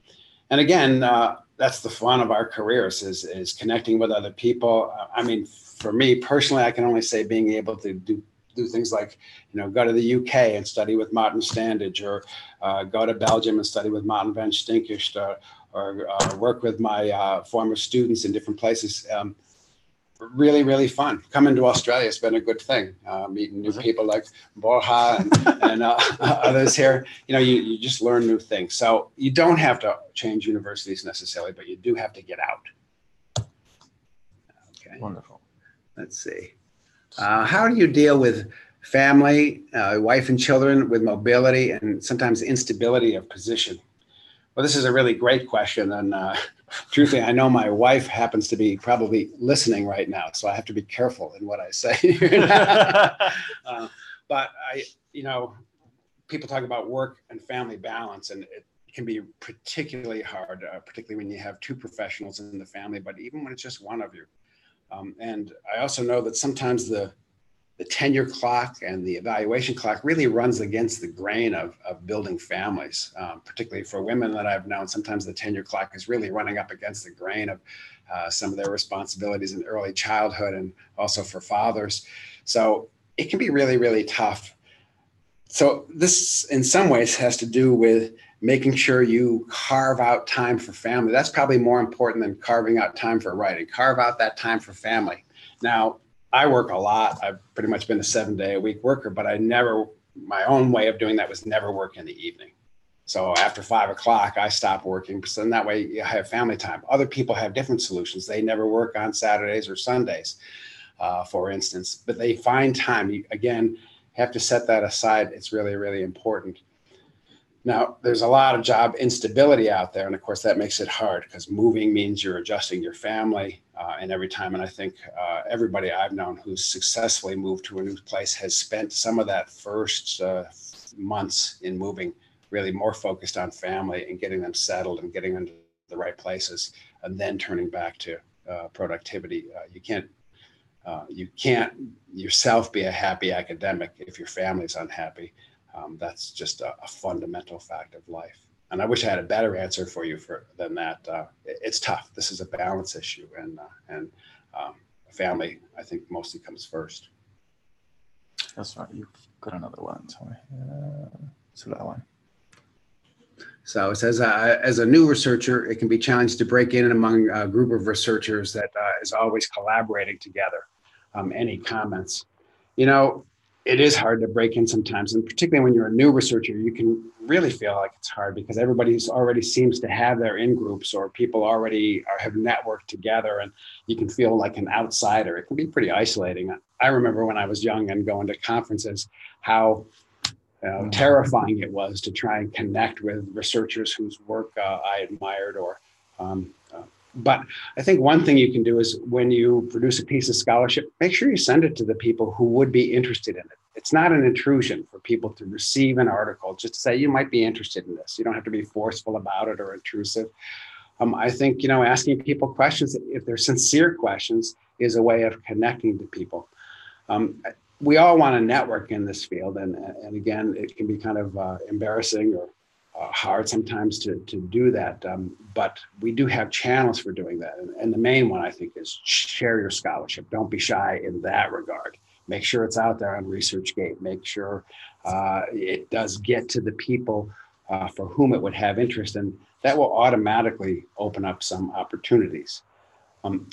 And again, that's the fun of our careers is connecting with other people. I mean, for me personally, I can only say being able to do things like, go to the UK and study with Martin Standage, or go to Belgium and study with Martin van Stinkist, or work with my former students in different places. Really, really fun. Coming to Australia has been a good thing. Meeting new people like Borja and others here. You just learn new things. So you don't have to change universities necessarily, but you do have to get out. Okay. Wonderful. Let's see. How do you deal with family, wife and children, with mobility and sometimes instability of position? Well, this is a really great question. And truthfully, I know my wife happens to be probably listening right now, so I have to be careful in what I say. But people talk about work and family balance, and it can be particularly hard, particularly when you have two professionals in the family, but even when it's just one of you. And I also know that sometimes the tenure clock and the evaluation clock really runs against the grain of building families, particularly for women that I've known. Sometimes the tenure clock is really running up against the grain of some of their responsibilities in early childhood, and also for fathers. So it can be really, really tough. So this, in some ways, has to do with making sure you carve out time for family. That's probably more important than carving out time for writing. Carve out that time for family. Now, I work a lot. I've pretty much been a 7-day-a-week worker, but my own way of doing that was never work in the evening. So after 5 o'clock, I stop working. So in that way, you have family time. Other people have different solutions. They never work on Saturdays or Sundays, for instance, but they find time. You, again, have to set that aside. It's really, really important. Now, there's a lot of job instability out there. And of course, that makes it hard because moving means you're adjusting your family and every time. And I think everybody I've known who's successfully moved to a new place has spent some of that first months in moving really more focused on family and getting them settled and getting them to the right places, and then turning back to productivity. You can't yourself be a happy academic if your family's unhappy. That's just a fundamental fact of life. And I wish I had a better answer for you than that. It's tough. This is a balance issue, and family, I think, mostly comes first. That's right. You've got another one. Sorry. So that one. So it says, as a new researcher, it can be challenging to break in among a group of researchers that is always collaborating together. Any comments? It is hard to break in sometimes, and particularly when you're a new researcher, you can really feel like it's hard because everybody already seems to have their in-groups, or people already have networked together, and you can feel like an outsider. It can be pretty isolating. I remember when I was young and going to conferences, how terrifying it was to try and connect with researchers whose work I admired, but I think one thing you can do is when you produce a piece of scholarship, make sure you send it to the people who would be interested in it. It's not an intrusion for people to receive an article, just to say you might be interested in this. You don't have to be forceful about it or intrusive. I think, asking people questions, if they're sincere questions, is a way of connecting to people. We all want to network in this field. And again, it can be kind of embarrassing or hard sometimes to do that, but we do have channels for doing that. And the main one, I think, is share your scholarship. Don't be shy in that regard. Make sure it's out there on ResearchGate. Make sure it does get to the people for whom it would have interest, and that will automatically open up some opportunities.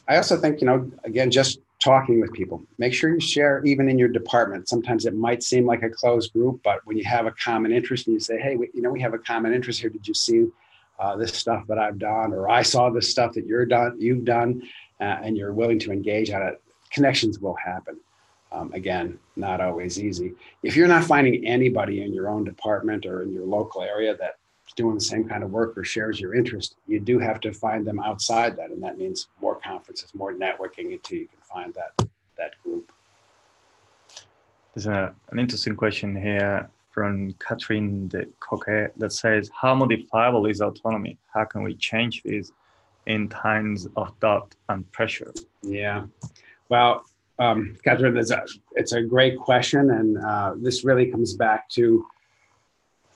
I also think, again, just talking with people. Make sure you share even in your department. Sometimes it might seem like a closed group, but when you have a common interest and you say, hey, we have a common interest here. Did you see this stuff that I've done? Or I saw this stuff that you've done, and you're willing to engage on it. Connections will happen. Again, not always easy. If you're not finding anybody in your own department or in your local area that's doing the same kind of work or shares your interest, you do have to find them outside that. And that means more conferences, more networking until you can find that group. There's an interesting question here from Catherine de Coquet that says, how modifiable is autonomy? How can we change this in times of doubt and pressure? Yeah, well, Catherine, it's a great question. And this really comes back to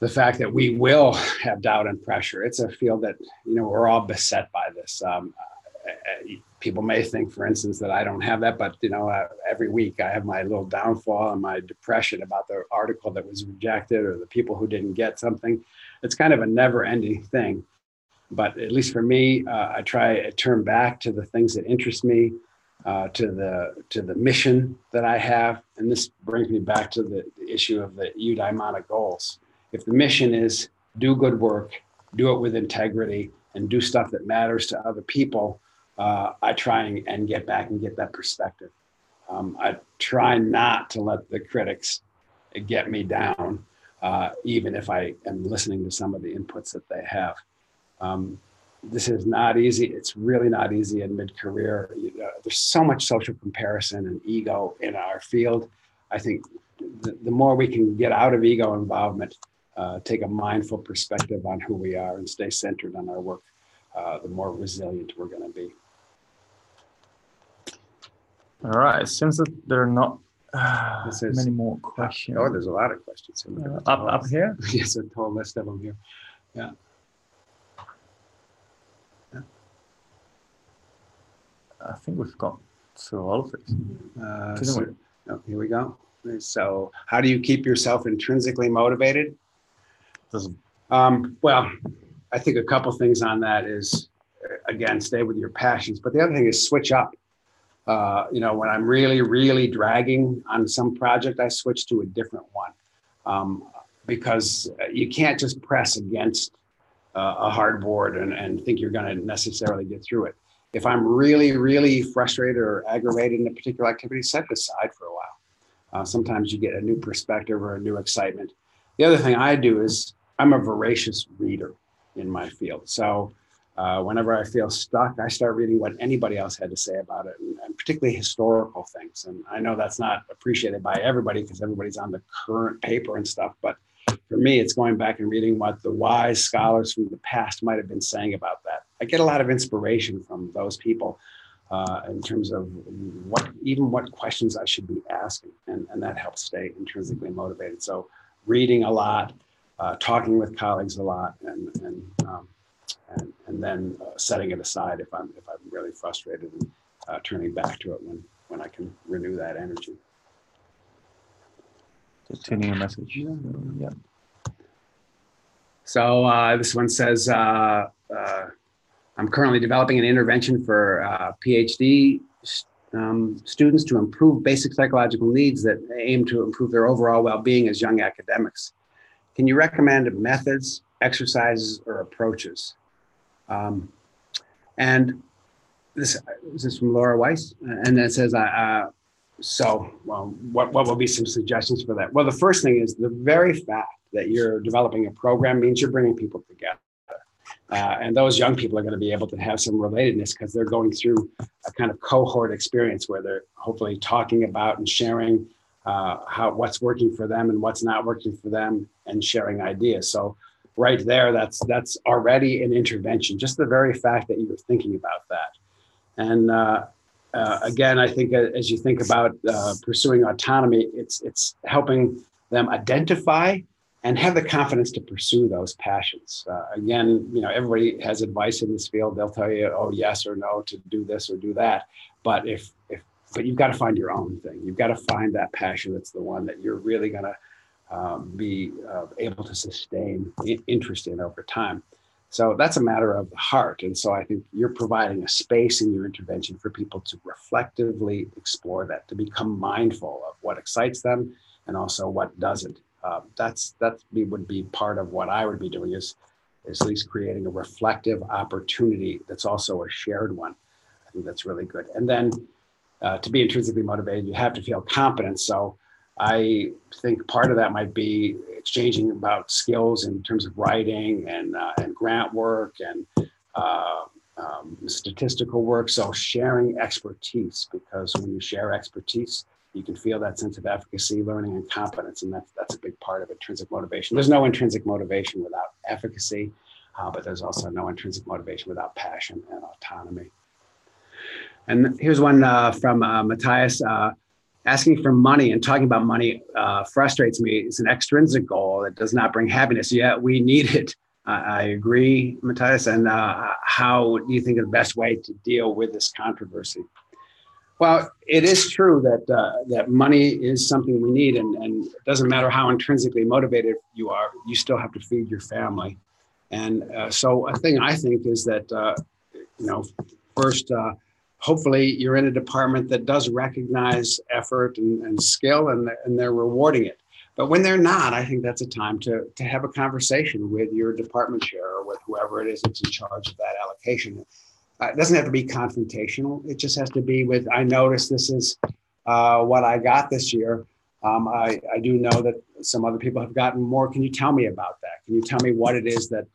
the fact that we will have doubt and pressure. It's a field that, we're all beset by this. People may think, for instance, that I don't have that, but every week I have my little downfall and my depression about the article that was rejected or the people who didn't get something. It's kind of a never-ending thing. But at least for me, I try to turn back to the things that interest me, to the mission that I have, and this brings me back to the issue of the eudaimonic goals. If the mission is do good work, do it with integrity, and do stuff that matters to other people, I try and get back and get that perspective. I try not to let the critics get me down, even if I am listening to some of the inputs that they have. This is not easy. It's really not easy in mid-career. There's so much social comparison and ego in our field. I think the more we can get out of ego involvement, take a mindful perspective on who we are and stay centered on our work, the more resilient we're going to be. All right. It seems that there are not many more questions. Oh, there's a lot of questions. Up here? Yes, a whole list of them here. Yeah. I think we've got through all of it. Here we go. So how do you keep yourself intrinsically motivated? Well, I think a couple things on that is, again, stay with your passions. But the other thing is switch up. When I'm really, really dragging on some project, I switch to a different one, because you can't just press against a hard board and think you're going to necessarily get through it. If I'm really, really frustrated or aggravated in a particular activity, set it aside for a while. Sometimes you get a new perspective or a new excitement. The other thing I do is I'm a voracious reader in my field. So whenever I feel stuck, I start reading what anybody else had to say about it, and particularly historical things. And I know that's not appreciated by everybody because everybody's on the current paper and stuff. But for me, it's going back and reading what the wise scholars from the past might have been saying about that. I get a lot of inspiration from those people in terms of what questions I should be asking. And that helps stay intrinsically motivated. So reading a lot, talking with colleagues a lot, and then setting it aside if I'm really frustrated and turning back to it when I can renew that energy. Just tuning a message. Yeah. So this one says, I'm currently developing an intervention for PhD students to improve basic psychological needs that aim to improve their overall well-being as young academics. Can you recommend methods, exercises, or approaches? And this is from Laura Weiss, and it says, what will be some suggestions for that? Well, the first thing is the very fact that you're developing a program means you're bringing people together. And those young people are going to be able to have some relatedness because they're going through a kind of cohort experience where they're hopefully talking about and sharing what's working for them and what's not working for them, and sharing ideas. So right there, that's already an intervention, just the very fact that you're thinking about that. And again, I think as you think about pursuing autonomy, it's helping them identify and have the confidence to pursue those passions. Again, everybody has advice in this field. They'll tell you, oh, yes or no to do this or do that. But but you've got to find your own thing. You've got to find that passion that's the one that you're really going to be able to sustain interest in over time. So that's a matter of the heart. And so I think you're providing a space in your intervention for people to reflectively explore that, to become mindful of what excites them and also what doesn't. That would be part of what I would be doing is at least creating a reflective opportunity that's also a shared one. I think that's really good. And then to be intrinsically motivated, you have to feel competent. So I think part of that might be exchanging about skills in terms of writing and grant work and statistical work. So sharing expertise, because when you share expertise, you can feel that sense of efficacy, learning, and competence, and that's a big part of intrinsic motivation. There's no intrinsic motivation without efficacy, but there's also no intrinsic motivation without passion and autonomy. And here's one from Matthias. Asking for money and talking about money frustrates me. It's an extrinsic goal. valuable. It does not bring happiness, yet we need it. I agree, Matthias. And how do you think is the best way to deal with this controversy? Well, it is true that that money is something we need, and it doesn't matter how intrinsically motivated you are, you still have to feed your family. And so a thing I think is that, first, hopefully you're in a department that does recognize effort and skill, and they're rewarding it. But when they're not, I think that's a time to have a conversation with your department chair or with whoever it is that's in charge of that allocation. It doesn't have to be confrontational. It just has to be with, I noticed this is what I got this year. I do know that some other people have gotten more. Can you tell me about that? Can you tell me what it is that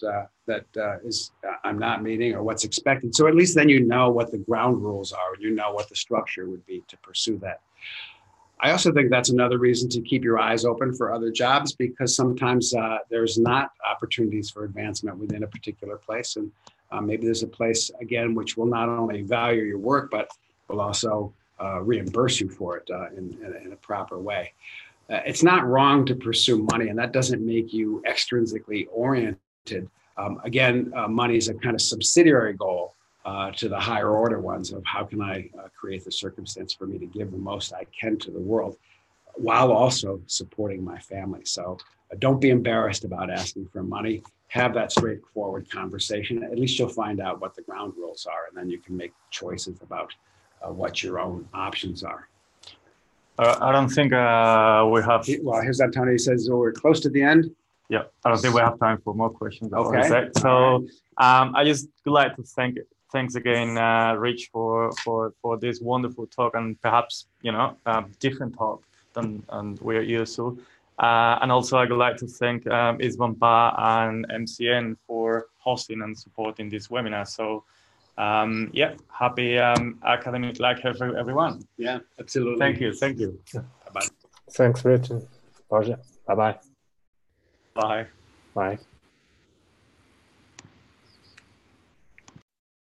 I'm not meeting or what's expected? So at least then you know what the ground rules are, and you know what the structure would be to pursue that. I also think that's another reason to keep your eyes open for other jobs, because sometimes there's not opportunities for advancement within a particular place. And maybe there's a place, again, which will not only value your work, but will also reimburse you for it in a proper way. It's not wrong to pursue money, and that doesn't make you extrinsically oriented. Again, money is a kind of subsidiary goal to the higher order ones of how can I create the circumstance for me to give the most I can to the world while also supporting my family. So don't be embarrassed about asking for money. Have that straightforward conversation. At least you'll find out what the ground rules are, and then you can make choices about what your own options are. I don't think we have. Well, here's Antonio. He says, we're close to the end. Yeah, I don't think we have time for more questions. Okay. So I just would like to thanks again, Rich, for this wonderful talk, and perhaps different talk than we're used to. And also, I would like to thank ISBNPA and MCN for hosting and supporting this webinar. So, happy academic life for everyone. Yeah, absolutely. Thank you. Yeah. Bye-bye. Thanks, Rich. Bye-bye. Bye. Bye.